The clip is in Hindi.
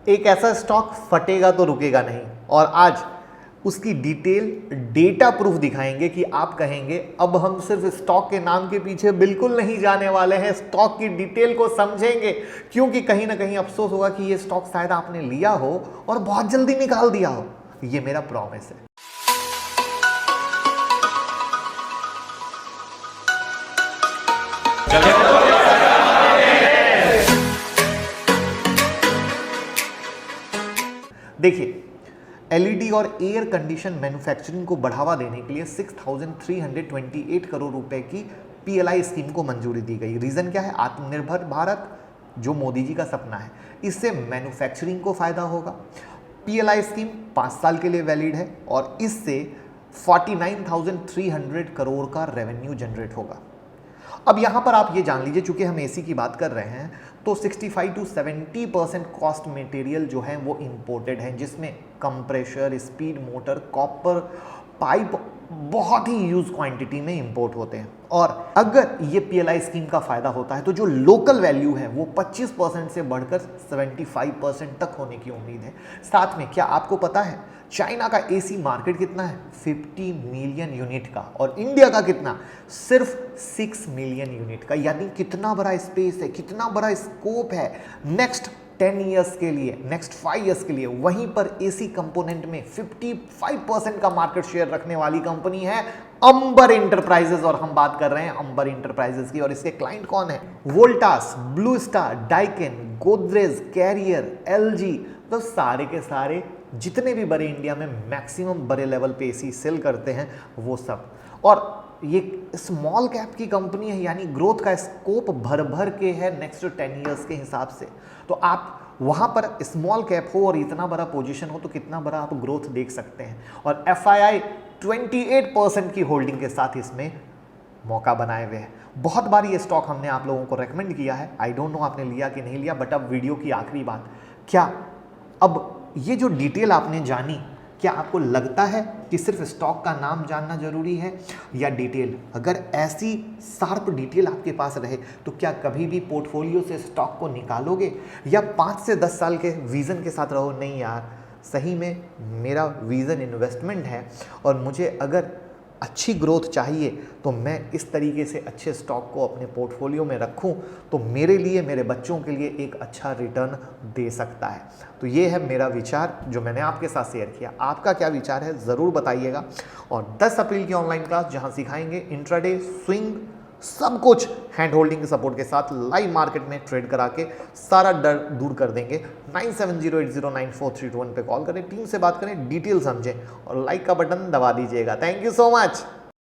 एक ऐसा स्टॉक फटेगा तो रुकेगा नहीं, और आज उसकी डिटेल डेटा प्रूफ दिखाएंगे कि आप कहेंगे अब हम सिर्फ स्टॉक के नाम के पीछे बिल्कुल नहीं जाने वाले हैं, स्टॉक की डिटेल को समझेंगे, क्योंकि कहीं ना कहीं अफसोस होगा कि ये स्टॉक शायद आपने लिया हो और बहुत जल्दी निकाल दिया हो। ये मेरा प्रॉमिस है। देखिए, एलईडी और एयर कंडीशन मैन्युफैक्चरिंग को बढ़ावा देने के लिए 6,328 करोड़ रुपए की पीएलआई स्कीम को मंजूरी दी गई। रीजन क्या है? आत्मनिर्भर भारत, जो मोदी जी का सपना है, इससे मैन्युफैक्चरिंग को फायदा होगा। पीएलआई स्कीम 5 साल के लिए वैलिड है और इससे 49,300 करोड़ का रेवेन्यू जनरेट होगा। अब यहां पर आप ये जान लीजिए, चूंकि हम एसी की बात कर रहे हैं, तो 65 to 70% कॉस्ट मटेरियल जो है वो इंपोर्टेड है, जिसमें compressor, speed motor, copper pipe बहुत ही यूज क्वांटिटी में इंपोर्ट होते हैं। और अगर ये पीएलआई स्कीम का फायदा होता है तो जो लोकल वैल्यू है वो 25% से बढ़कर 75% तक होने की उम्मीद है। साथ में क्या आपको पता है चाइना का एसी मार्केट कितना है? 50 मिलियन यूनिट का, और इंडिया का कितना? सिर्फ 6 मिलियन यूनिट का। यानी कितना बड़ा स्पेस है, कितना बड़ा स्कोप है नेक्स्ट 10 ईयर्स के लिए, नेक्स्ट 5 ईयर्स के लिए। वहीं पर एसी कंपोनेंट में 55% का मार्केट शेयर रखने वाली कंपनी है अंबर इंटरप्राइजेज, और हम बात कर रहे हैं अंबर इंटरप्राइजेज की। और इसके क्लाइंट कौन है? Voltas, Blue Star, Daikin, Godrej, Carrier, LG, तो सारे के सारे जितने भी बड़े इंडिया में मैक्सिमम बड़े लेवल पे एसी सेल करते हैं वो सब। और ये स्मॉल कैप की कंपनी है, यानी ग्रोथ का स्कोप भर भर के है नेक्स्ट 10 इयर्स के हिसाब से। तो आप वहाँ पर स्मॉल कैप हो और इतना बड़ा पोजीशन हो तो कितना बड़ा आप ग्रोथ देख सकते हैं। और एफआईआई 28% की होल्डिंग के साथ इसमें मौका बनाए हुए हैं। बहुत बार ये स्टॉक हमने आप लोगों को रेकमेंड किया है, आई डोंट नो आपने लिया कि नहीं लिया, बट अब वीडियो की आखिरी बात, क्या अब ये जो डिटेल आपने जानी, क्या आपको लगता है कि सिर्फ स्टॉक का नाम जानना जरूरी है या डिटेल? अगर ऐसी शार्प डिटेल आपके पास रहे तो क्या कभी भी पोर्टफोलियो से स्टॉक को निकालोगे या 5 से 10 साल के विजन के साथ रहो? नहीं यार, सही में मेरा विजन इन्वेस्टमेंट है और मुझे अगर अच्छी ग्रोथ चाहिए तो मैं इस तरीके से अच्छे स्टॉक को अपने पोर्टफोलियो में रखूं तो मेरे लिए, मेरे बच्चों के लिए एक अच्छा रिटर्न दे सकता है। तो ये है मेरा विचार जो मैंने आपके साथ शेयर किया। आपका क्या विचार है ज़रूर बताइएगा। और 10 अप्रैल की ऑनलाइन क्लास जहां सिखाएंगे इंट्राडे, स्विंग, सब कुछ हैंड होल्डिंग के सपोर्ट के साथ लाइव मार्केट में ट्रेड करा के सारा डर दूर कर देंगे। 9708094321 पे कॉल करें, टीम से बात करें, डिटेल समझें और लाइक का बटन दबा दीजिएगा। Thank you so much.